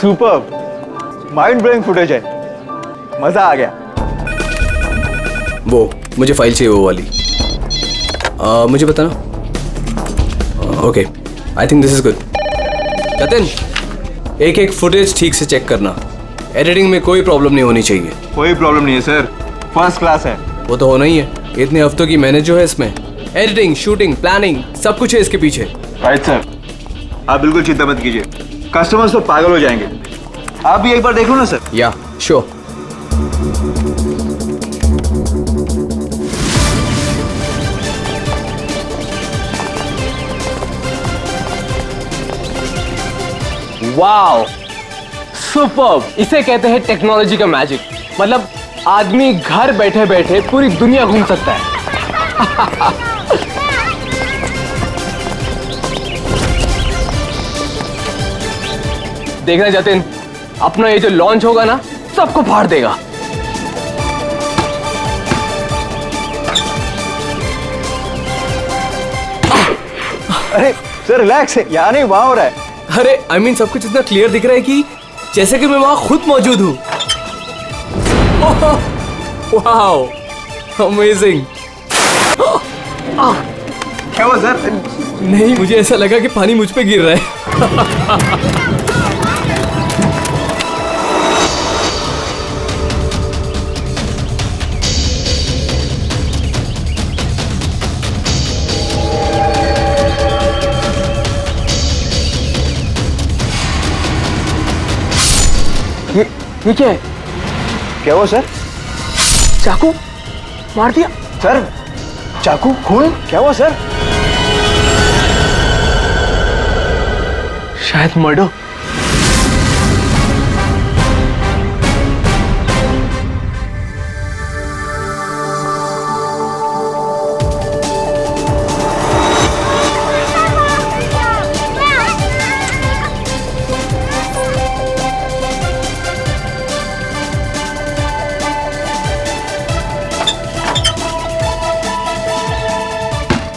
Super, mind blowing footage है, मजा आ गया। वो मुझे फाइल चाहिए वो वाली। मुझे बताना। Okay, I think this is good. Jatin, एक एक फुटेज ठीक से चेक करना, एडिटिंग में कोई प्रॉब्लम नहीं होनी चाहिए। कोई प्रॉब्लम नहीं है सर, फर्स्ट क्लास है। वो तो होना ही है, इतने हफ्तों की मेहनत जो है इसमें, एडिटिंग, शूटिंग, प्लानिंग, सब कुछ है इसके पीछे। राइट सर, आप बिल्कुल चिंता मत कीजिए, कस्टमर्स तो पागल हो जाएंगे। आप भी एक बार देख लो ना सर। या श्योर। Wow, superb! इसे कहते हैं टेक्नोलॉजी का मैजिक। मतलब आदमी घर बैठे बैठे पूरी दुनिया घूम सकता है। देखना जतिन, अपना ये जो लॉन्च होगा ना, सबको फाड़ देगा। अरे सर रिलैक्स है, यहाँ नहीं वहाँ हो रहा है। अरे आई मीन सब कुछ इतना क्लियर दिख रहा है कि जैसे कि मैं वहां खुद मौजूद हूं। Wow, amazing. क्या हुआ सर? नहीं, मुझे ऐसा लगा कि पानी मुझ पे गिर रहा है। ये क्या है? क्या हुआ सर? चाकू मार दिया सर, चाकू, खून, क्या हुआ सर? शायद मर्डर।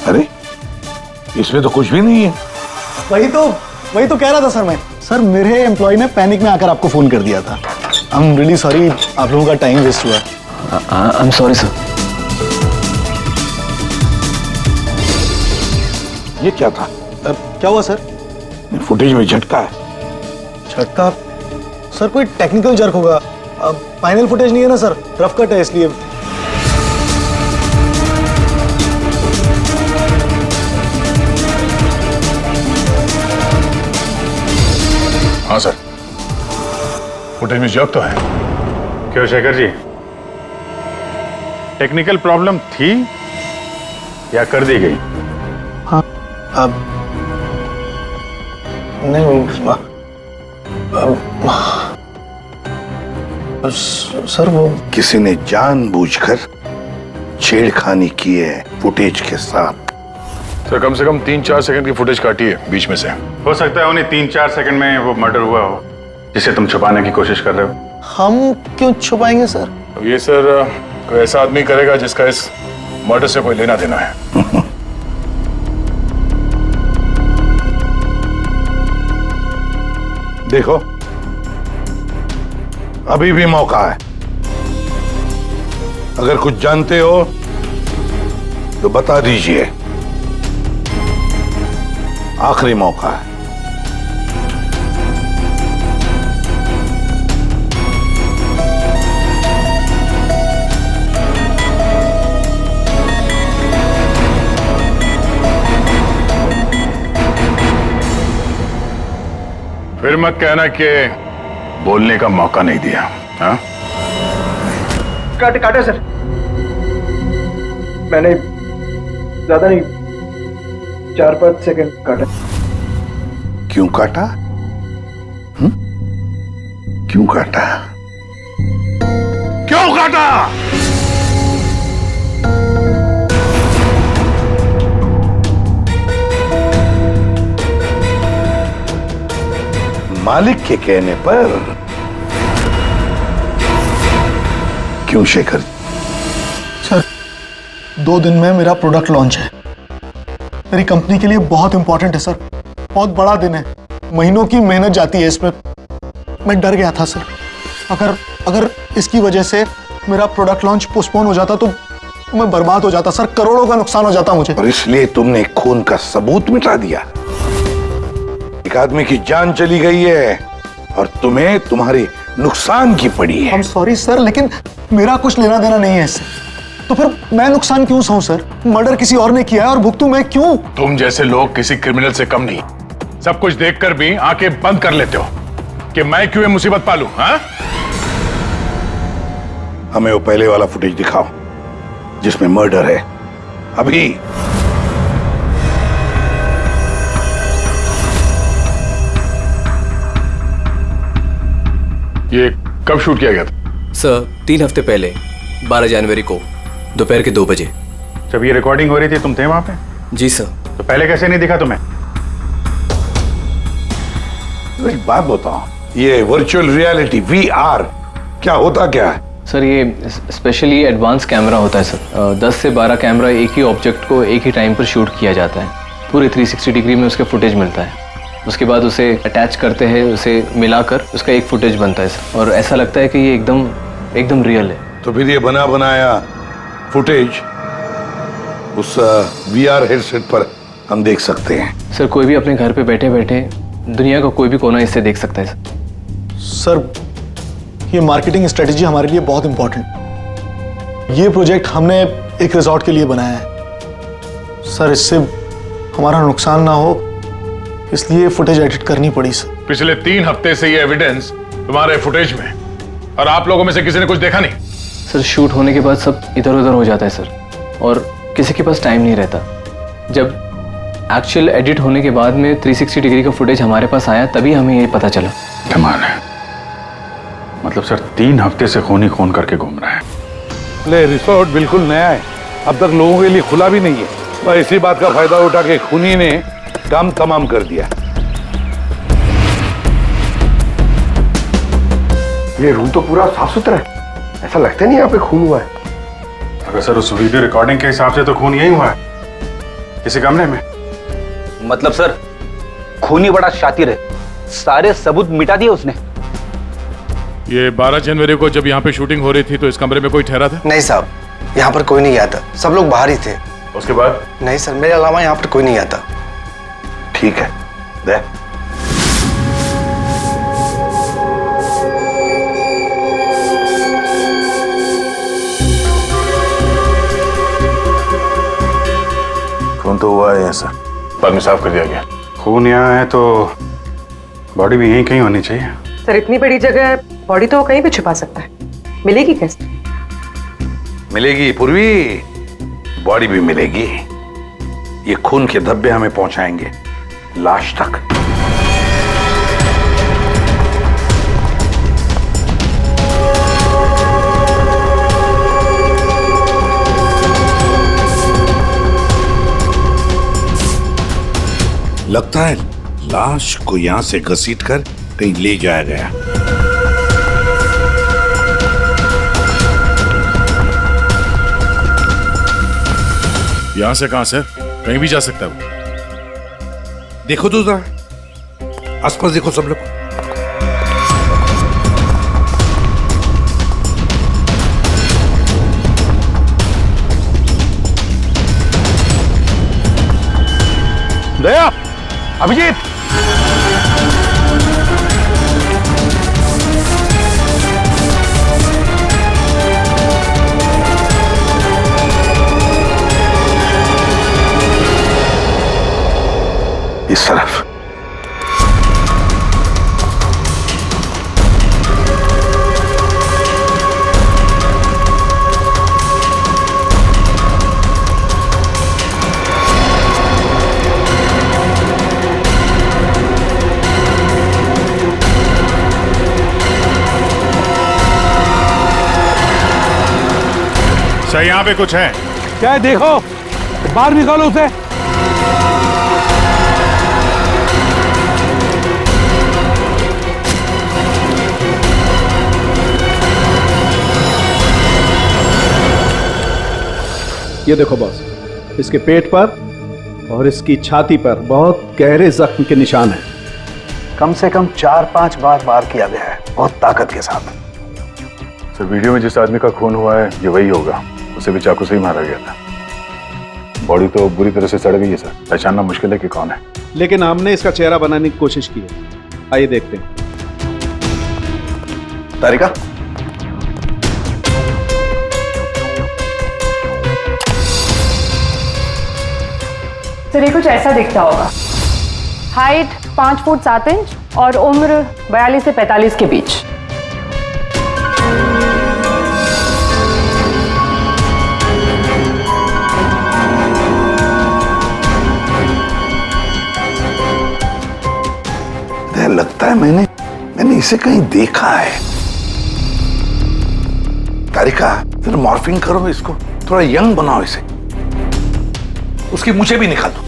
अरे इसमें तो कुछ भी नहीं है। वही तो कह रहा था सर मैं। सर मेरे एम्प्लॉय ने पैनिक में आकर आपको फोन कर दिया था। आई एम रियली सॉरी, आप लोगों का टाइम वेस्ट हुआ। I am sorry sir. ये क्या था? क्या हुआ सर? फुटेज में झटका है। झटका? सर कोई टेक्निकल जर्क होगा। फाइनल फुटेज नहीं है ना सर, रफ कट है इसलिए। हाँ सर, फुटेज में जर्क तो है। क्यों शेखर जी, टेक्निकल प्रॉब्लम थी या कर दी गई? हाँ, अब नहीं सर वो किसी ने जानबूझकर छेड़खानी की है फुटेज के साथ। सर कम से कम 3-4 सेकंड की फुटेज काटी है बीच में से। हो सकता है उन्हें 3-4 सेकंड में वो मर्डर हुआ हो जिसे तुम छुपाने की कोशिश कर रहे हो। हम क्यों छुपाएंगे सर? तो ये सर कोई ऐसा आदमी करेगा जिसका इस मर्डर से कोई लेना देना है। देखो, अभी भी मौका है। अगर कुछ जानते हो तो बता दीजिए, आखिरी मौका है। फिर मत कहना कि बोलने का मौका नहीं दिया। हाँ? काटे सर, मैंने ज्यादा नहीं, 4-5 सेकंड काटा। क्यों काटा? क्यों काटा? क्यों काटा? मालिक के कहने पर। क्यों शेखर? सर 2 दिन में मेरा प्रोडक्ट लॉन्च है। मेरी कंपनी के लिए बहुत इंपॉर्टेंट है सर, बहुत बड़ा दिन है। महीनों की मेहनत जाती है इसमें। मैं डर गया था सर। अगर इसकी वजह से मेरा प्रोडक्ट लॉन्च पोस्टपोन हो जाता तो मैं बर्बाद हो जाता सर, करोड़ों का नुकसान हो जाता मुझे। और इसलिए तुमने खून का सबूत मिटा दिया। एक आदमी की जान चली गई है और तुम्हें तुम्हारे नुकसान की पड़ी है। I'm सॉरी सर, लेकिन मेरा कुछ लेना देना नहीं है इससे। तो फिर मैं नुकसान क्यों सहूं सर? मर्डर किसी और ने किया है और भुगतूं मैं क्यों? तुम जैसे लोग किसी क्रिमिनल से कम नहीं। सब कुछ देखकर भी आंखें बंद कर लेते हो कि मैं क्यों ये मुसीबत पालूं। हाँ, हमें वो पहले वाला फुटेज दिखाओ जिसमें मर्डर है। अभी ये कब शूट किया गया था? सर 3 हफ्ते पहले 12 जनवरी को दोपहर के 2 बजे। जब ये रिकॉर्डिंग हो रही थी तुम थे वहां पे? जी सर। तो पहले कैसे नहीं दिखा तुम्हें? एक बात बताओ, ये वर्चुअल रियलिटी VR क्या होता क्या है? सर ये स्पेशली एडवांस कैमरा होता है सर। 10 से 12 कैमरा एक ही ऑब्जेक्ट को एक ही टाइम पर शूट किया जाता है। पूरे 360 डिग्री में उसके फुटेज मिलता है। उसके बाद उसे अटैच करते हैं, उसे मिलाकर उसका एक फुटेज बनता है सर। और ऐसा लगता है कि ये एकदम रियल है। तो फिर ये बना बनाया फुटेज उस VR हेडसेट पर हम देख सकते हैं। सर कोई भी अपने घर पे बैठे बैठे दुनिया का कोई भी कोना इससे देख सकता है सर। सर ये मार्केटिंग स्ट्रेटेजी हमारे लिए बहुत इंपॉर्टेंट। ये प्रोजेक्ट हमने एक रिजॉर्ट के लिए बनाया है सर। इससे हमारा नुकसान ना हो इसलिए फुटेज एडिट करनी पड़ी सर। पिछले 3 हफ्ते से ये एविडेंस तुम्हारे फुटेज में, और आप लोगों में से किसी ने कुछ देखा नहीं? सर शूट होने के बाद सब इधर उधर हो जाता है सर, और किसी के पास टाइम नहीं रहता। जब एक्चुअल एडिट होने के बाद में 360 डिग्री का फुटेज हमारे पास आया तभी हमें ये पता चला। कमाल है। मतलब सर 3 हफ्ते से खून ही खून करके घूम रहा है। ले, रिसोर्ट बिल्कुल नया है, अब तक लोगों के लिए खुला भी नहीं है। और इसी बात का फायदा उठा के खूनी ने काम तमाम कर दिया। ये रूम तो पूरा साफ सुथरा है, ऐसा लगता नहीं यहाँ पे खून हुआ है। अगर सर उस वीडियो रिकॉर्डिंग के हिसाब से तो खून यही हुआ है, किसी कमरे में। मतलब सर खूनी बड़ा शातिर है, सारे सबूत मिटा दिए उसने। ये 12 जनवरी को जब यहाँ पे शूटिंग हो रही थी तो इस कमरे में कोई ठहरा था? नहीं साहब, यहाँ पर कोई नहीं आता, सब लोग बाहर ही थे। उसके बाद? नहीं सर, मेरे अलावा यहाँ पर कोई नहीं आता। ठीक है, दे। खून तो हुआ है सर, बाद में साफ कर दिया गया। खून यहाँ है तो बॉडी भी यहीं कहीं होनी चाहिए। सर इतनी बड़ी जगह है, बॉडी तो कहीं भी छुपा सकता है, मिलेगी कैसे? मिलेगी पूर्वी, बॉडी भी मिलेगी। ये खून के धब्बे हमें पहुंचाएंगे लाश तक। लगता है लाश को यहां से घसीटकर कहीं ले जाया गया। यहां से कहां सर? कहीं भी जा सकता है वो। देखो तो जरा आसपास देखो सब लोग। दया, अभिजीत, इस तरफ। सर यहाँ पे कुछ है क्या है देखो, बाहर निकालो उसे। ये देखो बॉस, इसके पेट पर और इसकी छाती पर बहुत गहरे जख्म के निशान हैं। कम से कम 4-5 बार वार किया गया है, बहुत ताकत के साथ। सर वीडियो में जिस आदमी का खून हुआ है ये वही होगा, उसे भी चाकू से ही मारा गया था। बॉडी तो बुरी तरह से सड़ गई है सर, पहचानना मुश्किल है कि कौन है। लेकिन हमने इसका चेहरा बनाने की कोशिश की है, आइए देखते हैं। तारिका, सर ये कुछ ऐसा दिखता होगा। हाइट 5 फुट 7 इंच और उम्र 42 से 45 के बीच। लगता है मैंने इसे कहीं देखा है। तारिका, जरा मॉर्फिंग करो इसको, थोड़ा यंग बनाओ इसे, उसकी मूछें भी निकालो।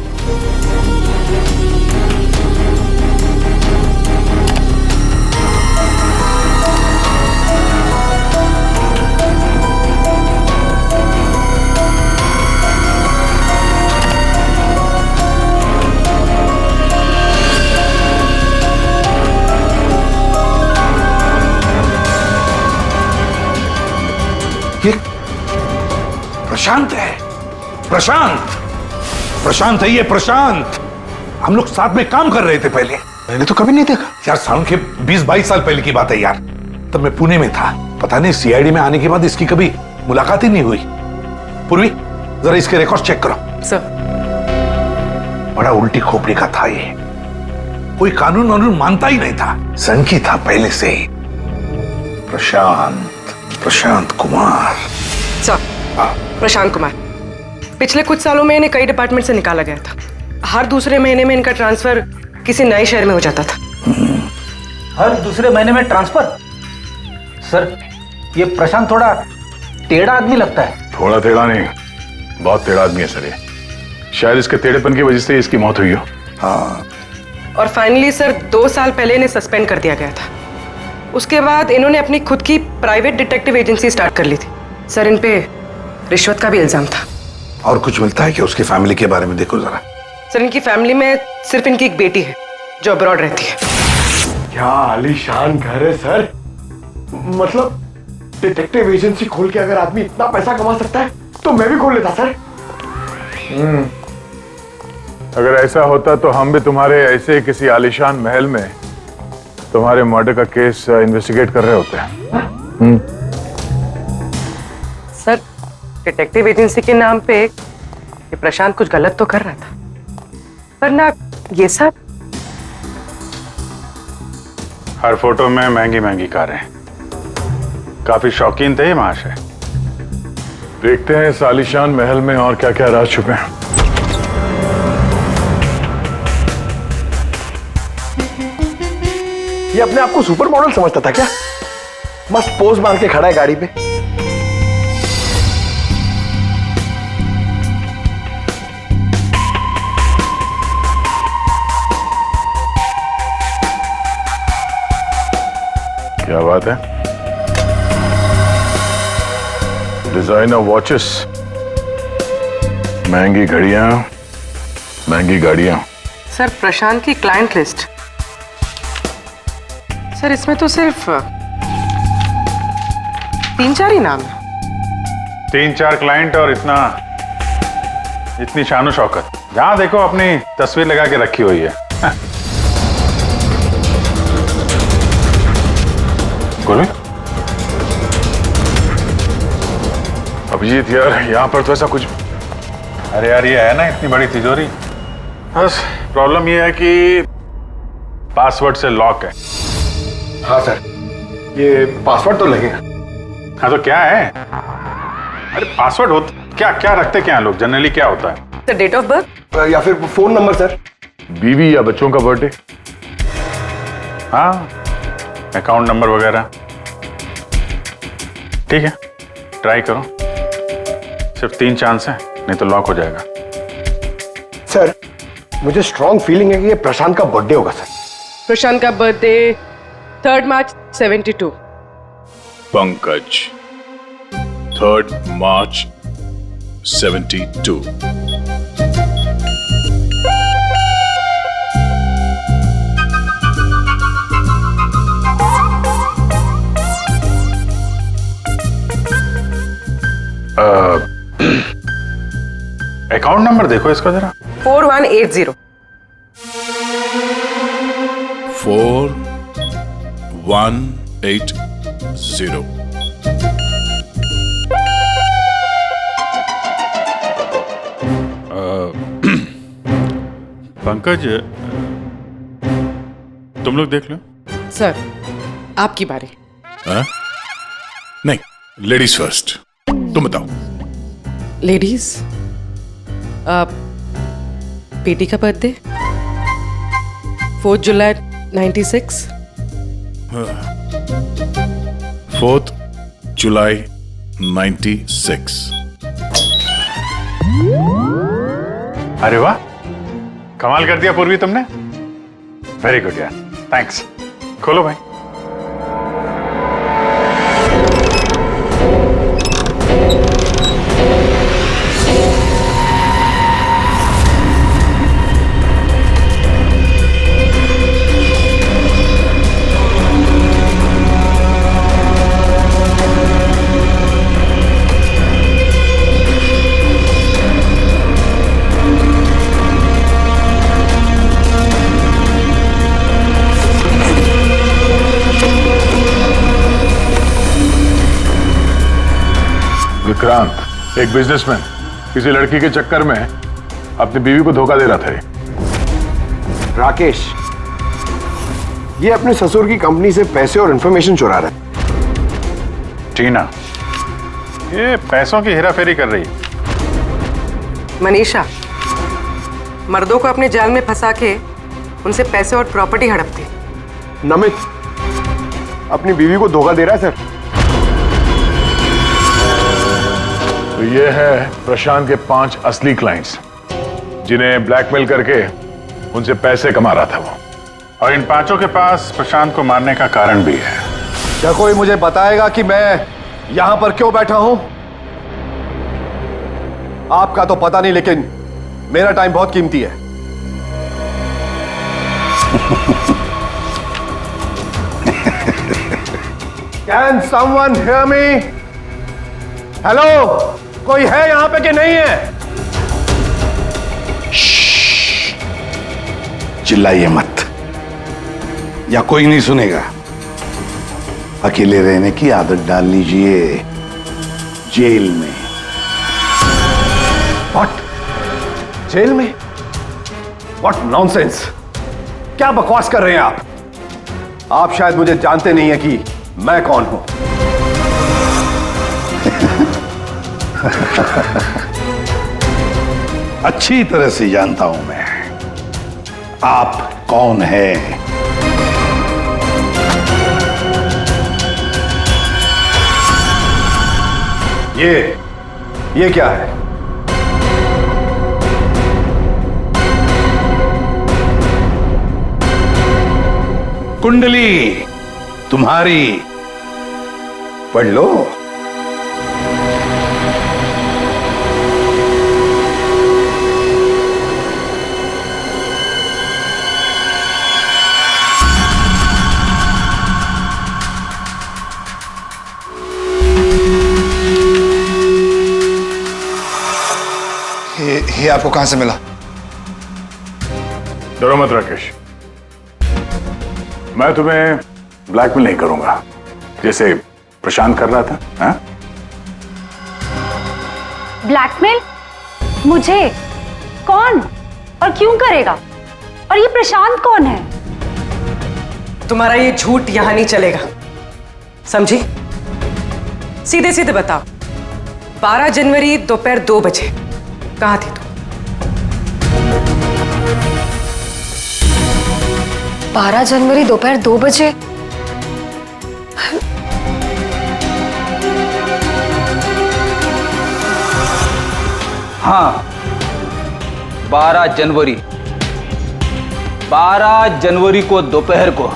प्रशांत है, प्रशांत है ये, प्रशांत। हम लोग साथ में काम कर रहे थे पहले। मैंने तो कभी नहीं देखा यार, साल के 20-22 साल पहले की बात है यार। तब मैं पुणे में था, पता नहीं सीआईडी में आने के बाद इसकी कभी मुलाकात ही नहीं हुई। पूर्वी, जरा इसके रिकॉर्ड चेक करो। सर। बड़ा उल्टी खोपड़ी का था ये, कोई कानून वानून मानता ही नहीं था, सनकी था पहले से ही। प्रशांत कुमार। सर, प्रशांत कुमार पिछले कुछ सालों में इन्हें कई डिपार्टमेंट से निकाला गया था। हर दूसरे महीने में इनका ट्रांसफर किसी नए शहर में हो जाता था। हर दूसरे महीने में ट्रांसफर? सर, ये प्रशांत थोड़ा टेढ़ा आदमी लगता है। थोड़ा टेढ़ा नहीं, बहुत टेढ़ा आदमी है सर ये। शायद इसके टेढ़ेपन की वजह से इसकी मौत हुई हो। हाँ। और फाइनली सर 2 साल पहले इन्हें सस्पेंड कर दिया गया था। उसके बाद इन्होंने अपनी खुद की प्राइवेट डिटेक्टिव एजेंसी स्टार्ट कर ली थी। सर, इन पे रिश्वत का भी इल्जाम था। और कुछ मिलता है कि उसकी फैमिली के बारे में देखो जरा। सर, इनकी फैमिली में सिर्फ इनकी एक बेटी है जो अब्रॉड रहती है। क्या आलीशान घर है सर। मतलब डिटेक्टिव एजेंसी खोल के अगर आदमी इतना पैसा कमा सकता है तो मैं भी खोल लेता सर। अगर ऐसा होता तो हम भी तुम्हारे ऐसे किसी आलीशान महल में तुम्हारे मर्डर का केस इन्वेस्टिगेट कर रहे होते हैं। सर, डिटेक्टिव एजेंसी के नाम पे ये प्रशांत कुछ गलत तो कर रहा था, पर ना ये सब। हर फोटो में महंगी महंगी कारें, काफी शौकीन थे ये महाशय। देखते हैं इस आलीशान महल में और क्या क्या राज छुपे हैं। ये अपने आप को सुपर मॉडल समझता था क्या? मस्त पोज मार के खड़ा है गाड़ी पे। क्या बात है? डिजाइनर वॉचेस, महंगी घड़ियां, महंगी गाड़ियां। सर, प्रशांत की क्लाइंट लिस्ट। सर, इसमें तो सिर्फ 3-4 ही नाम है। 3-4 क्लाइंट और इतनी शानो शौकत। जहां देखो अपनी तस्वीर लगा के रखी हुई है। अभिजीत यार, यहाँ पर तो ऐसा कुछ। अरे यार, ये है ना इतनी बड़ी तिजोरी, बस प्रॉब्लम ये है कि पासवर्ड से लॉक है। हाँ सर, ये पासवर्ड तो लगेगा। हाँ तो क्या है? अरे पासवर्ड होता क्या? क्या रखते क्या लोग जनरली? क्या होता है? सर, डेट ऑफ बर्थ या फिर फोन नंबर सर। बीवी या बच्चों का बर्थडे, हाँ, अकाउंट नंबर वगैरह। ठीक है, ट्राई करो। सिर्फ 3 चांस है, नहीं तो लॉक हो जाएगा। सर, मुझे स्ट्रॉन्ग फीलिंग है कि ये प्रशांत का बर्थडे होगा सर। प्रशांत का बर्थडे 3 मार्च 72। पंकज 3 मार्च 72। अकाउंट नंबर देखो इसका जरा। 4180। 4180। पंकज, तुम लोग देख लो। सर आपकी बारी। नहीं, लेडीज फर्स्ट। तुम बताओ। लेडीज, बेटी का बर्थडे 4 जुलाई 96। 4 जुलाई 96। अरे वाह, कमाल कर दिया पूर्वी तुमने। वेरी गुड यार, थैंक्स। खोलो भाई। विक्रांत एक बिजनेसमैन किसी लड़की के चक्कर में अपनी बीवी को धोखा दे रहा था। राकेश, ये अपने ससुर की कंपनी से पैसे और इंफॉर्मेशन चुरा रहा है। टीना, ये पैसों की हेराफेरी कर रही है। मनीषा, मर्दों को अपने जाल में फंसा के उनसे पैसे और प्रॉपर्टी हड़पती। नमित अपनी बीवी को धोखा दे रहा है सर। तो ये है प्रशांत के 5 असली क्लाइंट्स जिन्हें ब्लैकमेल करके उनसे पैसे कमा रहा था वो। और इन 5 के पास प्रशांत को मारने का कारण भी है। क्या कोई मुझे बताएगा कि मैं यहां पर क्यों बैठा हूं? आपका तो पता नहीं, लेकिन मेरा टाइम बहुत कीमती है। Can someone hear me? Hello, कोई है यहां पे कि नहीं है? चिल्लाइए मत, या कोई नहीं सुनेगा। अकेले रहने की आदत डाल लीजिए जेल में। What? जेल में? What nonsense? क्या बकवास कर रहे हैं आप? आप शायद मुझे जानते नहीं है कि मैं कौन हूं। अच्छी तरह से जानता हूं मैं आप कौन है। ये क्या है? कुंडली तुम्हारी, पढ़ लो। ये आपको कहां से मिला? डरो मत राकेश, मैं तुम्हें ब्लैकमेल नहीं करूंगा जैसे प्रशांत कर रहा था। हाँ? ब्लैकमेल? मुझे? कौन और क्यों करेगा? और ये प्रशांत कौन है? तुम्हारा ये झूठ यहां नहीं चलेगा, समझी? सीधे सीधे बताओ, 12 जनवरी दोपहर 2 बजे कहां थी तू? 12 जनवरी दोपहर 2 बजे? हाँ, 12 जनवरी को दोपहर को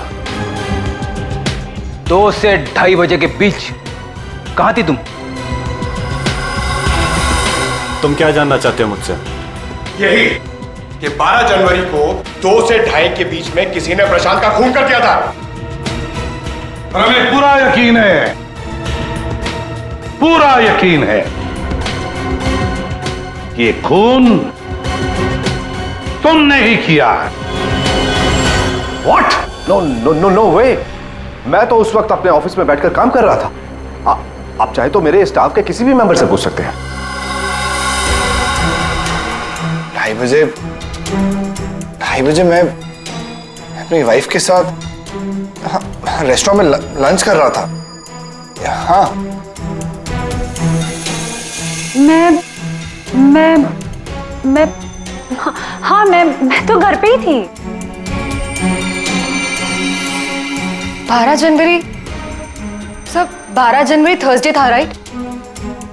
2 से 2:30 बजे के बीच कहां थी तुम? तुम क्या जानना चाहते हो मुझसे? यही कि 12 जनवरी को 2 से 2:30 के बीच में किसी ने प्रशांत का खून कर दिया था। और हमें पूरा यकीन है ये खून तुमने ही किया। What? No way! मैं तो उस वक्त अपने ऑफिस में बैठकर काम कर रहा था। आप चाहे तो मेरे स्टाफ के किसी भी मेंबर से पूछ सकते हैं। 2:30 बजे मैं अपनी वाइफ के साथ रेस्टोरेंट में लंच कर रहा था। हाँ, मैं तो घर पे ही थी। 12 जनवरी सब 12 जनवरी थर्सडे था, राइट?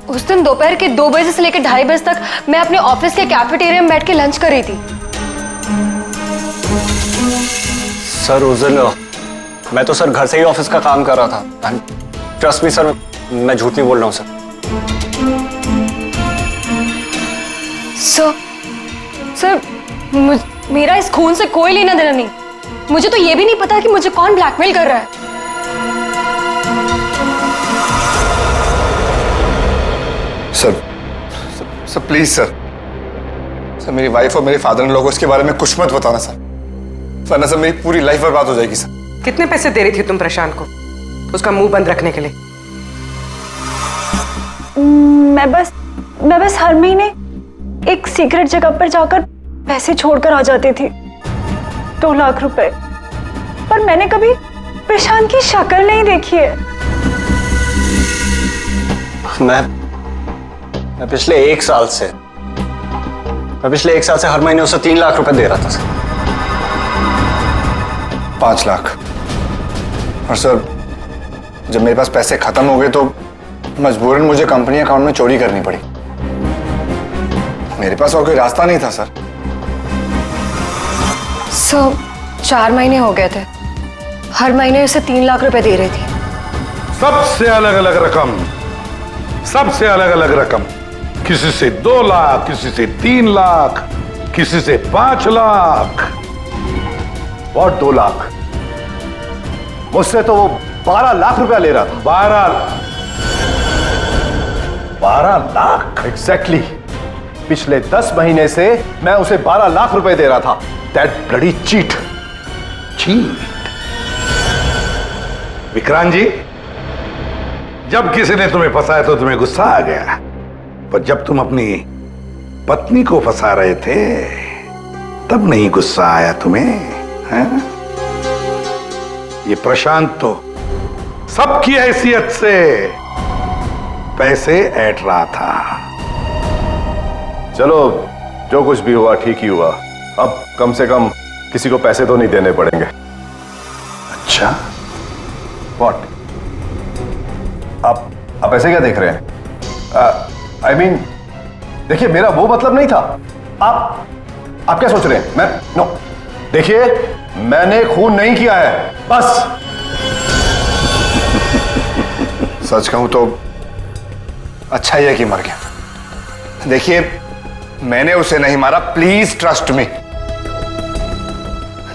उस दिन दोपहर के 2 बजे से लेकर 2:30 बजे तक मैं अपने ऑफिस के कैफेटेरिया में बैठ के लंच कर रही थी। सर उस दिन मैं तो सर घर से ही ऑफिस का काम कर रहा था। ट्रस्ट मी सर, मैं झूठ नहीं बोल रहा हूँ सर। सर मेरा इस खून से कोई लेना देना नहीं। मुझे तो ये भी नहीं पता कि मुझे कौन ब्लैकमेल कर रहा है। सर प्लीज सर, मेरी वाइफ और मेरे फादर इन लोगों को इसके बारे में कुछ मत बताना सर, वरना सर मेरी पूरी लाइफ बर्बाद हो जाएगी सर। कितने पैसे दे रही थी तुम प्रशांत को उसका मुंह बंद रखने के लिए? मैं बस हर महीने एक सीक्रेट जगह पर जाकर पैसे छोड़कर आ जाती थी, 2 लाख रुपए। पर मैंने कभी प्रशांत की शक्ल नहीं देखी है। मैं पिछले 1 साल से हर महीने उसे 3 लाख रुपए दे रहा था सर। 5 लाख। और सर जब मेरे पास पैसे खत्म हो गए तो मजबूरन मुझे कंपनी अकाउंट में चोरी करनी पड़ी। मेरे पास और कोई रास्ता नहीं था सर। 4 महीने हो गए थे, हर महीने उसे 3 लाख रुपए दे रही थी। सबसे अलग अलग रकम, किसी से 2 लाख, किसी से 3 लाख, किसी से 5 लाख। और 2 लाख? मुझसे तो वो 12 लाख रुपया ले रहा था। 12 लाख? एग्जैक्टली। पिछले 10 महीने से मैं उसे 12 लाख रुपए दे रहा था। That bloody cheat. Vikrant ji, जब किसी ने तुम्हें फंसाया तो तुम्हें गुस्सा आ गया, पर जब तुम अपनी पत्नी को फंसा रहे थे तब नहीं गुस्सा आया तुम्हें? है? ये प्रशांत तो सबकी हैसियत से पैसे ऐंठ रहा था। चलो, जो कुछ भी हुआ ठीक ही हुआ। अब कम से कम किसी को पैसे तो नहीं देने पड़ेंगे। अच्छा, व्हाट? आप ऐसे क्या देख रहे हैं? आई मीन, देखिए, मेरा वो मतलब नहीं था। आप क्या सोच रहे हैं? नो, देखिए, मैंने खून नहीं किया है, बस। सच कहूं तो अच्छा ही है कि मर गया। देखिए, मैंने उसे नहीं मारा, प्लीज ट्रस्ट मी।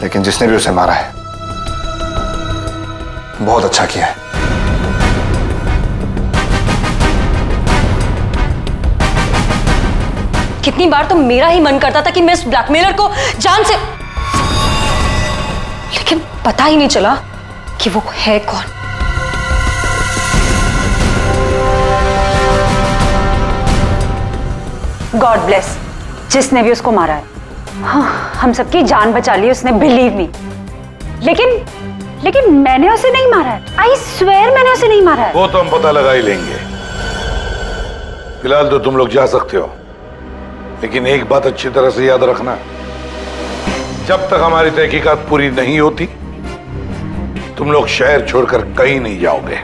लेकिन जिसने भी उसे मारा है बहुत अच्छा किया है। कितनी बार तो मेरा ही मन करता था कि मैं इस ब्लैकमेलर को जान से, लेकिन पता ही नहीं चला कि वो है कौन। गॉड ब्लेस जिसने भी उसको मारा है। हाँ, हम सबकी जान बचा ली उसने, बिलीव मी। लेकिन मैंने उसे नहीं मारा है। आई स्वेयर मैंने उसे नहीं मारा है। वो तो हम पता लगा ही लेंगे। फिलहाल तो तुम लोग जा सकते हो, लेकिन एक बात अच्छी तरह से याद रखना, जब तक हमारी तहकीकात पूरी नहीं होती तुम लोग शहर छोड़कर कहीं नहीं जाओगे।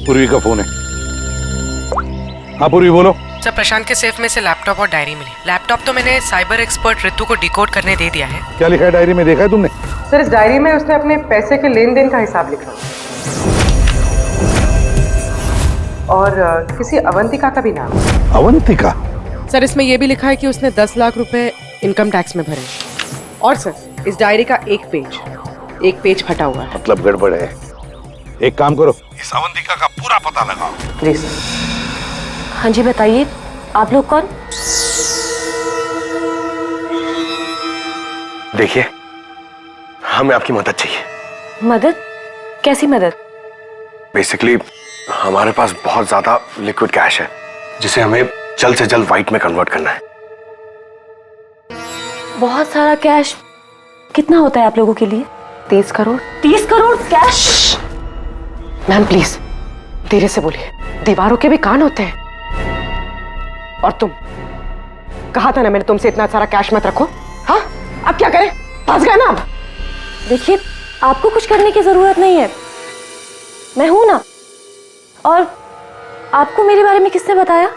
पूर्वी का फोन है। हाँ पूर्वी, बोलो। सर, प्रशांत के सेफ में से लैपटॉप और डायरी मिली। लैपटॉप तो मैंने साइबर एक्सपर्ट ऋतु को डिकोड करने दे दिया है। क्या लिखा है डायरी में, देखा है तुमने? सर, इस डायरी में उसने अपने पैसे के लेन देन का हिसाब लिखा और किसी अवंतिका का भी नाम। अवंतिका? सर, इसमें यह भी लिखा है कि उसने 10 लाख रुपए इनकम टैक्स में भरे। और सर, इस डायरी का एक पेज फटा हुआ है। मतलब गड़बड़ है। एक काम करो, इस अवंतिका का पूरा पता लगाओ। जी सर। हाँ जी बताइए, आप लोग कौन? देखिए, हमें आपकी मदद चाहिए। मदद? कैसी मदद? बेसिकली हमारे पास बहुत ज्यादा लिक्विड कैश है जिसे हमें जल्द से जल्द व्हाइट में कन्वर्ट करना है। बहुत सारा कैश? कितना होता है आप लोगों के लिए? 30 crore. 30 crore cash? Ma'am please धीरे से बोलिए, दीवारों के भी कान होते हैं। और तुम, कहा था ना मैंने तुमसे, इतना सारा कैश मत रखो। हाँ, अब क्या करें? फंस गए ना अब। देखिए, आपको कुछ करने की जरूरत नहीं है, मैं हूं ना। और आपको मेरे बारे में किसने बताया?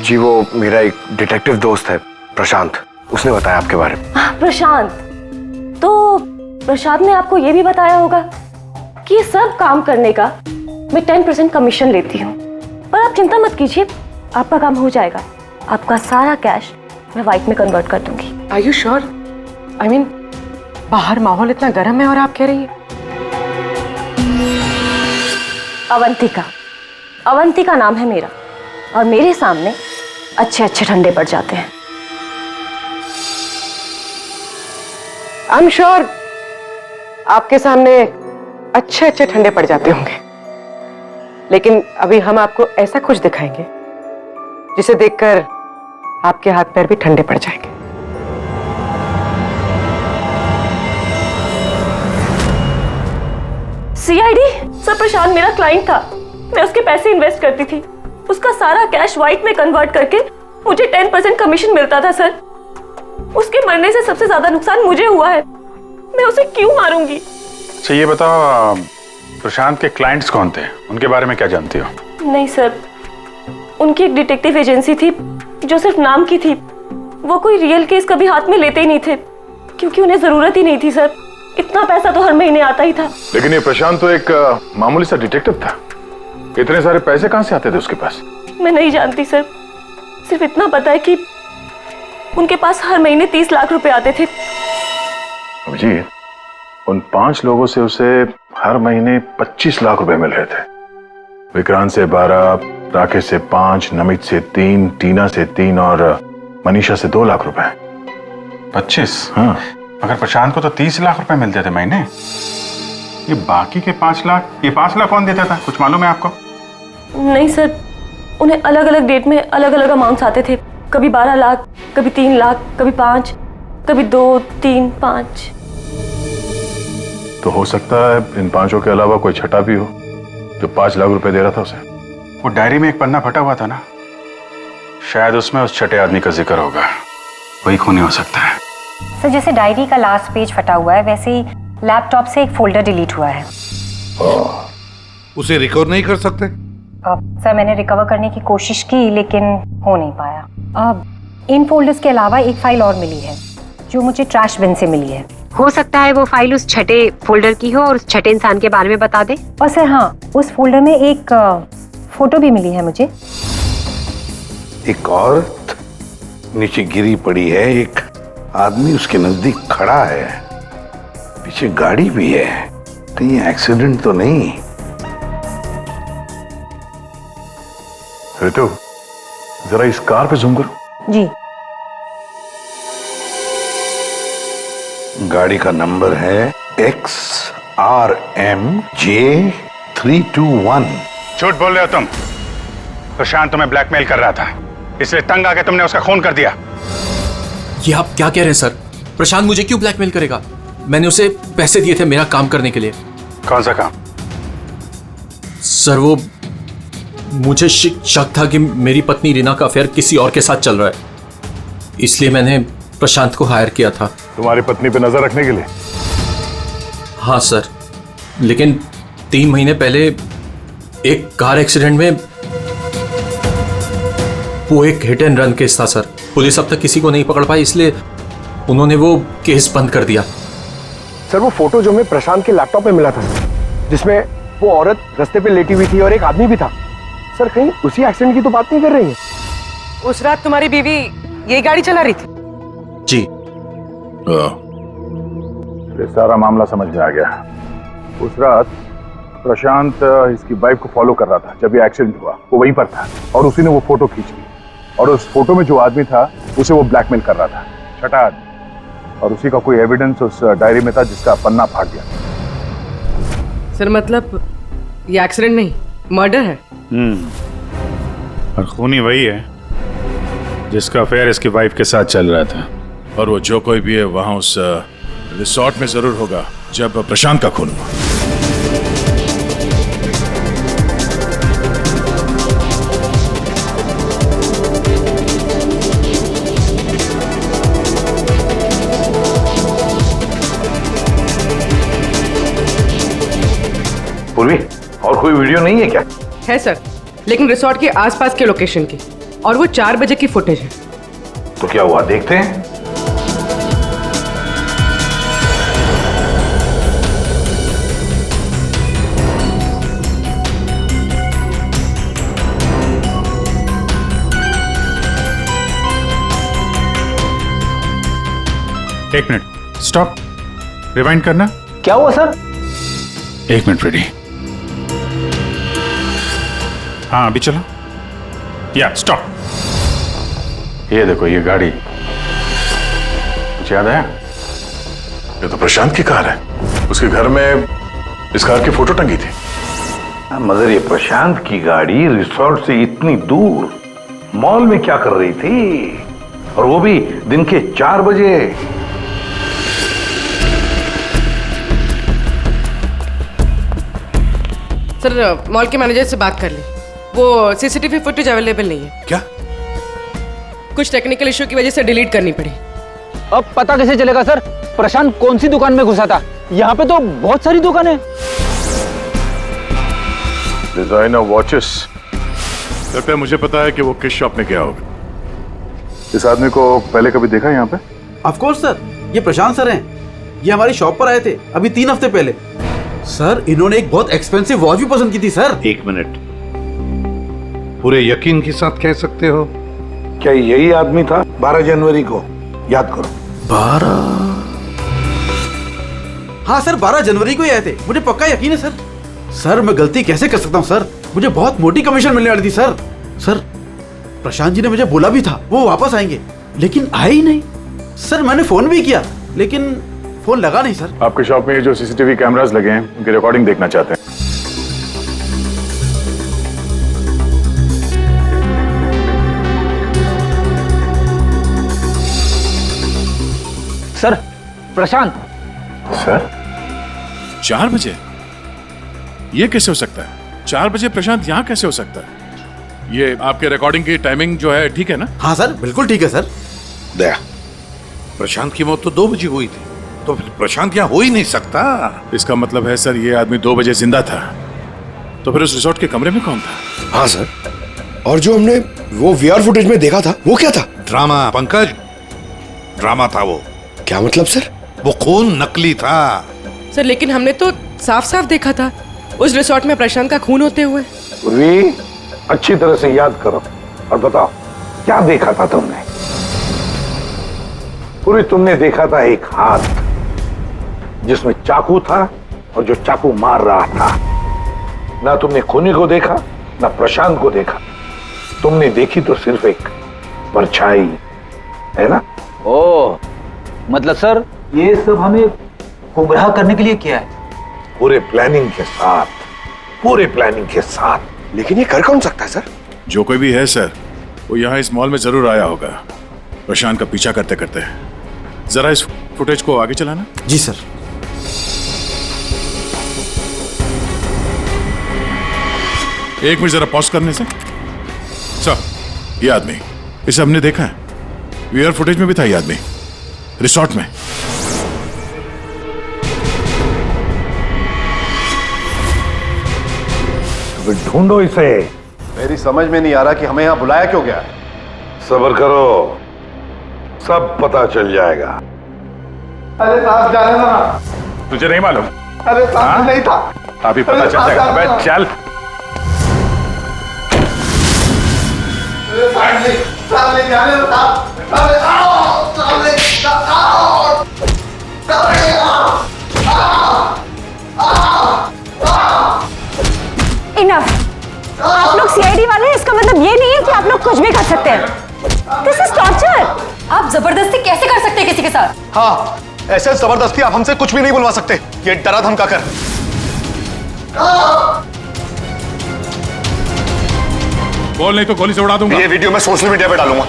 जी वो मेरा एक डिटेक्टिव दोस्त है प्रशांत, उसने बताया आपके बारे में। प्रशांत? तो प्रशांत ने आपको यह भी बताया होगा कि ये सब काम करने का मैं 10% कमीशन लेती हूँ। पर आप चिंता मत कीजिए, आपका काम हो जाएगा। आपका सारा कैश मैं व्हाइट में कन्वर्ट कर दूंगी। Are you sure? I mean, बाहर माहौल इतना गर्म है और आप कह रही है। अवंतिका नाम है मेरा, और मेरे सामने अच्छे अच्छे ठंडे पड़ जाते हैं। आई एम श्योर आपके सामने अच्छे अच्छे ठंडे पड़ जाते होंगे, लेकिन अभी हम आपको ऐसा कुछ दिखाएंगे जिसे देखकर आपके हाथ पैर भी ठंडे पड़ जाएंगे। सीआईडी? सर, प्रशांत मेरा क्लाइंट था, मैं उसके पैसे इन्वेस्ट करती थी। उसका सारा कैश व्हाइट में कन्वर्ट करके मुझे 10% कमीशन मिलता था सर। उसके मरने से सबसे ज्यादा नुकसान मुझे हुआ है, मैं उसे क्यों मारूंगी? अच्छा ये बताओ, प्रशांत के क्लाइंट्स कौन थे, उनके बारे में क्या जानती हो? नहीं सर, उनकी एक डिटेक्टिव एजेंसी थी जो सिर्फ नाम की थी। वो कोई रियल केस कभी हाथ में लेते ही नहीं थे, क्योंकि उन्हें जरूरत ही नहीं थी सर। इतना पैसा तो हर महीने आता ही था। लेकिन ये प्रशांत तो एक मामूली सा डिटेक्टिव था, इतने सारे पैसे कहां से आते थे उसके पास? मैं नहीं जानती सर, सिर्फ इतना पता है कि उनके पास हर महीने 30 लाख रुपए आते थे। अभिजीत, उन 5 लोगों से उसे हर महीने 25 लाख रुपए मिल रहे थे। विक्रांत से 12, राकेश से 5, नमित से 3, टीना से 3 और मनीषा से 2 लाख रुपए। 25? हाँ। मगर प्रशांत को तो 30 लाख रुपए मिलते थे महीने। ये बाकी के 5 लाख, ये 5 लाख कौन देता था, कुछ मालूम है आपको? नहीं सर, उन्हें अलग अलग डेट में अलग अलग अमाउंट्स आते थे। कभी 12 लाख, कभी 3 लाख, कभी 5, कभी 2, 3, 5। तो हो सकता है इन 5 के अलावा कोई छठा भी हो जो 5 लाख रुपए दे रहा था उसे। वो डायरी में एक पन्ना फटा हुआ था ना, शायद उसमें उस छठे आदमी का जिक्र होगा, वही खूनी हो सकता है। सर, जैसे डायरी का लास्ट पेज फटा हुआ है, वैसे ही लैपटॉप से एक फोल्डर डिलीट हुआ है। उसे रिकवर नहीं कर सकते? सर, मैंने रिकवर करने की कोशिश की लेकिन हो नहीं पाया। इन फोल्डर्स के अलावा एक फाइल और मिली है जो मुझे ट्रैश बिन से मिली है। हो सकता है वो फाइल उस छठे फोल्डर की हो और उस छठे इंसान के बारे में बता दे। और सर हाँ, उस फोल्डर में एक फोटो भी मिली है मुझे। एक औरत नीचे गिरी पड़ी है, एक आदमी उसके नजदीक खड़ा है, पीछे गाड़ी भी है। कहीं एक्सीडेंट तो नहीं? ऋतु, जरा इस कार पे जूम करो। जी। गाड़ी का नंबर है XRMJ321। झूठ बोल रहे हो तुम। प्रशांत तुम्हें ब्लैकमेल कर रहा था, इसलिए तंग आके तुमने उसका खून कर दिया। ये आप क्या कह रहे हैं सर? प्रशांत मुझे क्यों ब्लैकमेल करेगा? मैंने उसे पैसे दिए थे मेरा काम करने के लिए। कौन सा काम? सर वो, मुझे शक था कि मेरी पत्नी रीना का अफेयर किसी और के साथ चल रहा है, इसलिए मैंने प्रशांत को हायर किया था। तुम्हारी पत्नी पे नजर रखने के लिए? हाँ सर, लेकिन 3 महीने पहले एक कार एक्सीडेंट में, वो एक हिट एंड रन केस था सर। पुलिस अब तक किसी को नहीं पकड़ पाई, इसलिए उन्होंने वो केस बंद कर दिया। सर, वो फोटो जो हमें प्रशांत के लैपटॉप में मिला था, जिसमें वो औरत रास्ते पे लेटी हुई थी और एक आदमी भी था, सर कहीं उसी एक्सीडेंट की तो बात नहीं कर रही है? उस रात तुम्हारी बीवी यही गाड़ी चला रही थी? जी। ये सारा मामला समझ में आ गया। उस रात प्रशांत इसकी वाइफ को फॉलो कर रहा था। जब ये एक्सीडेंट हुआ वो वहीं पर था और उसी ने वो फोटो खींच ली, और उस फोटो में जो आदमी था उसे वो ब्लैकमेल कर रहा था, छठा आदमी। और उसी का कोई एविडेंस उस डायरी में था जिसका पन्ना फाड़ गया। सर मतलब ये एक्सीडेंट नहीं, मर्डर है। और खूनी वही है जिसका अफेयर इसकी वाइफ के साथ चल रहा था। और वो जो कोई भी है वहां उस रिसोर्ट में जरूर होगा जब प्रशांत का खून हुआ। पूर्वी, और कोई वीडियो नहीं है क्या? है सर, लेकिन रिसोर्ट के आसपास के लोकेशन की, और वो 4 बजे की फुटेज है। तो क्या हुआ देखते हैं। एक मिनट, स्टॉप, रिवाइंड करना। क्या हुआ सर? एक मिनट रेडी। हाँ अभी चलो। या स्टॉप। ये देखो ये गाड़ी, कुछ याद आया? ये तो प्रशांत की कार है। उसके घर में इस कार की फोटो टंगी थी। मगर ये प्रशांत की गाड़ी रिसोर्ट से इतनी दूर मॉल में क्या कर रही थी, और वो भी दिन के 4 बजे? सर मॉल के मैनेजर से बात कर ली, वो सीसीटीवी फुटेज अवेलेबल नहीं है। क्या? कुछ टेक्निकल इशू की वजह से डिलीट करनी पड़ी। अब पता कैसे चलेगा सर प्रशांत कौन सी दुकान में घुसा था? यहाँ पे तो बहुत सारी दुकानें। डिजाइनर वॉचेस, लगता है मुझे पता है कि वो किस शॉप में गया होगा। इस आदमी को पहले कभी देखा यहाँ पे? ऑफ कोर्स सर, ये प्रशांत सर हैं। ये हमारी शॉप पर आए थे अभी 3 हफ्ते पहले। सर इन्होंने एक बहुत एक्सपेंसिव वॉच भी पसंद की थी सर। 1 मिनट, पूरे यकीन के साथ कह सकते हो क्या यही आदमी था 12 जनवरी को? याद करो। 12? हाँ सर, 12 जनवरी को ही आए थे, मुझे पक्का यकीन है सर। सर मैं गलती कैसे कर सकता हूँ सर, मुझे बहुत मोटी कमीशन मिलने वाली थी सर। सर प्रशांत जी ने मुझे बोला भी था वो वापस आएंगे, लेकिन आए ही नहीं। सर मैंने फोन भी किया लेकिन फोन लगा नहीं सर। आपके शॉप में जो सीसीटीवी कैमरास लगे हैं उनकी रिकॉर्डिंग देखना चाहते हैं। सर प्रशांत। सर 4 बजे? ये कैसे हो सकता है? 4 बजे प्रशांत यहाँ कैसे हो सकता है? ये आपके रिकॉर्डिंग की टाइमिंग जो है ठीक है ना? हाँ सर बिल्कुल ठीक है सर। दया, प्रशांत की मौत तो 2 बजे हुई थी, तो फिर प्रशांत यहाँ हो ही नहीं सकता। इसका मतलब है सर ये आदमी 2 बजे जिंदा था, तो फिर उस रिसोर्ट के कमरे में कौन था? हाँ सर, और जो हमने वो वीआर फुटेज में देखा था वो क्या था? ड्रामा पंकज, ड्रामा था वो। क्या मतलब सर? वो खून नकली था। सर लेकिन हमने तो साफ साफ देखा था उस रिसोर्ट में प्रशांत का खून होते हुए। पूर्वी, अच्छी तरह से याद करो और बताओ क्या देखा था तुमने? पूरी तुमने देखा था एक हाथ जिसमें चाकू था और जो चाकू मार रहा था। ना तुमने खूनी को देखा ना प्रशांत को देखा, तुमने देखी तो सिर्फ एक परछाई, है ना? ओ मतलब सर ये सब हमें गुमराह करने के लिए किया है? पूरे प्लानिंग के साथ, पूरे प्लानिंग के साथ। लेकिन ये कर कौन सकता है सर? जो कोई भी है सर, वो यहाँ इस मॉल में जरूर आया होगा प्रशांत का पीछा करते करते। जरा इस फुटेज को आगे चलाना। जी सर। एक मिनट जरा पॉज करने से। सर ये आदमी, इसे हमने देखा है, वीआर फुटेज में भी था ये आदमी रिसोर्ट में। ढूंढो इसे। मेरी समझ में नहीं आ रहा कि हमें यहाँ बुलाया क्यों गया। सब्र करो, सब पता चल जाएगा। अरे साहब जाने दो ना। तुझे नहीं मालूम? अरे साहब नहीं था। अभी पता चल जाएगा। अबे चल। साहब नहीं जाने दो साहब। अरे आओ, साहब नहीं, आओ, साहब नहीं, आओ। इनफ। आप लोग सीआईडी वाले हैं, इसका मतलब ये नहीं है कि आप लोग कुछ भी कर सकते हैं। This is torture. आप जबरदस्ती कैसे कर सकते हैं किसी के साथ? हाँ, ऐसे जबरदस्ती आप हमसे कुछ भी नहीं बुलवा सकते। ये डरा धमका कर। बोल, नहीं तो गोली से उड़ा दूंगा। ये वीडियो मैं सोशल मीडिया पे डालूंगा।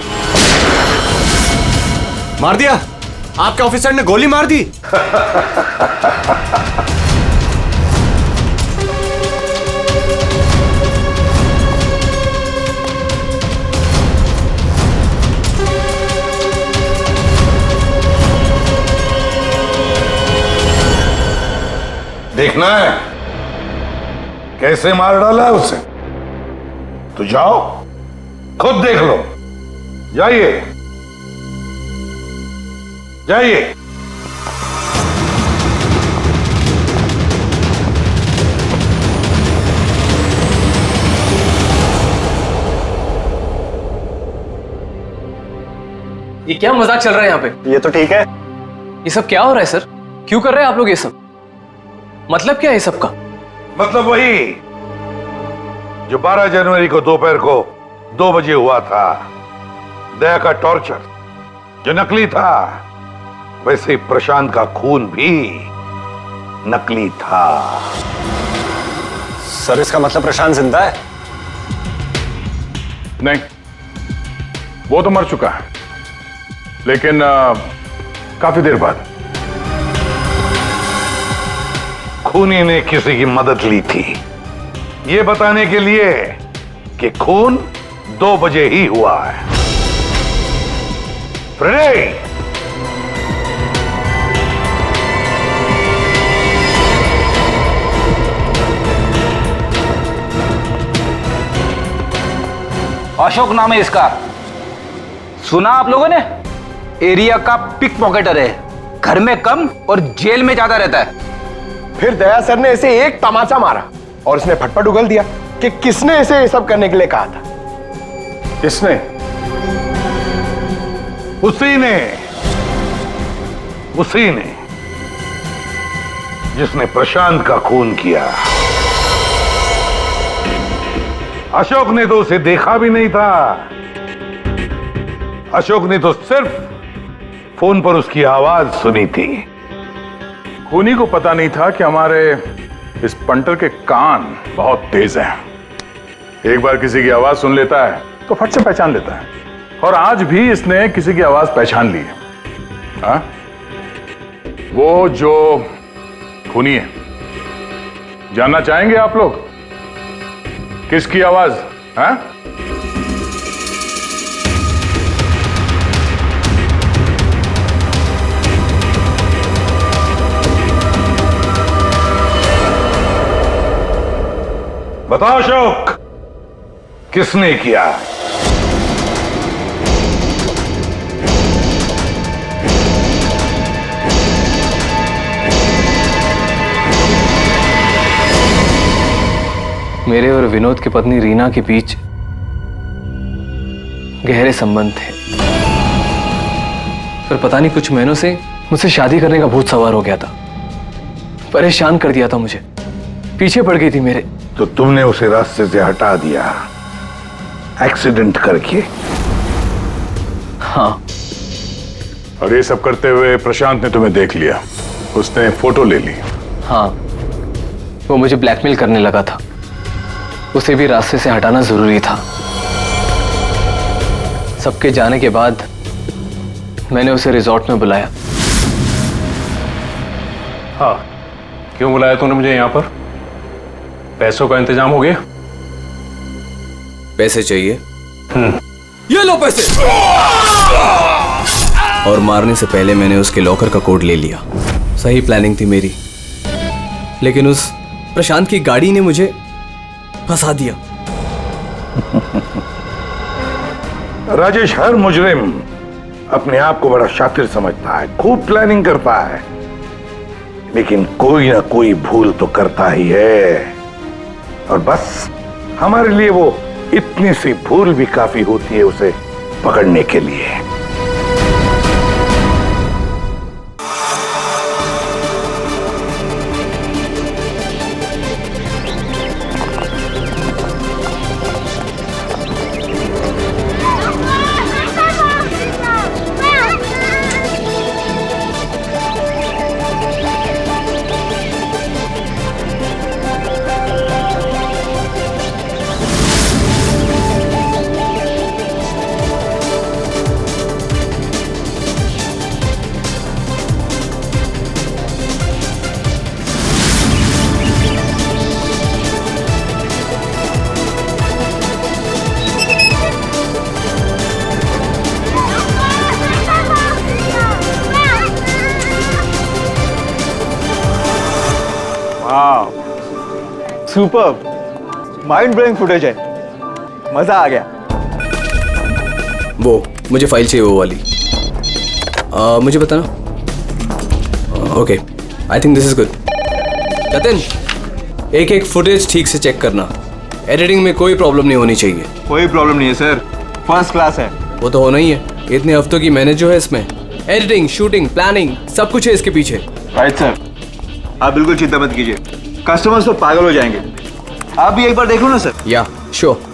मार दिया? आपके ऑफिसर ने गोली मार दी? देखना है कैसे मार डाला है उसे? तो जाओ, खुद देख लो। जाइए जाइए। ये क्या मजाक चल रहा है यहाँ पे? ये तो ठीक है। ये सब क्या हो रहा है सर? क्यों कर रहे हैं आप लोग ये सब? मतलब क्या है सब का? मतलब वही जो 12 जनवरी को दोपहर को 2 बजे हुआ था, दया का टॉर्चर जो नकली था, वैसे ही प्रशांत का खून भी नकली था। सर, इसका मतलब प्रशांत जिंदा है? नहीं, वो तो मर चुका है, लेकिन काफी देर बाद। खूनी ने किसी की मदद ली थी ये बताने के लिए कि खून 2 बजे ही हुआ है। फ्रेडे, अशोक नाम है इसका। सुना आप लोगों ने? एरिया का पिक पॉकेटर है, घर में कम और जेल में ज्यादा रहता है। फिर दया सर ने इसे एक तमाचा मारा और उसने फटफट उगल दिया कि किसने इसे ये सब करने के लिए कहा था। किसने? उसी ने जिसने प्रशांत का खून किया। अशोक ने तो उसे देखा भी नहीं था। अशोक ने तो सिर्फ फोन पर उसकी आवाज सुनी थी। खूनी को पता नहीं था कि हमारे इस पंटर के कान बहुत तेज हैं। एक बार किसी की आवाज सुन लेता है तो फट से पहचान लेता है, और आज भी इसने किसी की आवाज पहचान ली है। हाँ? वो जो खूनी है, जानना चाहेंगे आप लोग किसकी आवाज? हाँ? बताओ अशोक, किसने किया? मेरे और विनोद की पत्नी रीना के बीच गहरे संबंध थे, पर पता नहीं कुछ महीनों से मुझसे शादी करने का भूत सवार हो गया था। परेशान कर दिया था मुझे, पीछे पड़ गई थी मेरे। तो तुमने उसे रास्ते से हटा दिया एक्सीडेंट करके? हाँ। और ये सब करते हुए प्रशांत ने तुम्हें देख लिया, उसने फोटो ले ली। हाँ, वो मुझे ब्लैकमेल करने लगा था। उसे भी रास्ते से हटाना जरूरी था। सबके जाने के बाद मैंने उसे रिजॉर्ट में बुलाया। हाँ, क्यों बुलाया तूने मुझे यहाँ पर? पैसों का इंतजाम हो गया? पैसे चाहिए? ये लो पैसे। और मारने से पहले मैंने उसके लॉकर का कोड ले लिया। सही प्लानिंग थी मेरी, लेकिन उस प्रशांत की गाड़ी ने मुझे फंसा दिया। राजेश हर मुजरिम अपने आप को बड़ा शातिर समझता है, खूब प्लानिंग करता है, लेकिन कोई ना कोई भूल तो करता ही है। और बस हमारे लिए वो इतनी सी भूल भी काफी होती है उसे पकड़ने के लिए। सुपर माइंड ब्लोइंग फुटेज है, मजा आ गया। वो मुझे फाइल चाहिए वो वाली। मुझे बताना। Okay, I think this is good. Jatin, एक एक फुटेज ठीक से चेक करना, एडिटिंग में कोई प्रॉब्लम नहीं होनी चाहिए। कोई प्रॉब्लम नहीं है सर, फर्स्ट क्लास है। वो तो होना ही है, इतने हफ्तों की मेहनत जो है इसमें, एडिटिंग, शूटिंग, प्लानिंग, सब कुछ है इसके पीछे। राइट सर, आप बिल्कुल चिंता मत कीजिए, कस्टमर्स तो पागल हो जाएंगे। आप भी एक बार देख लो ना सर। या श्योर।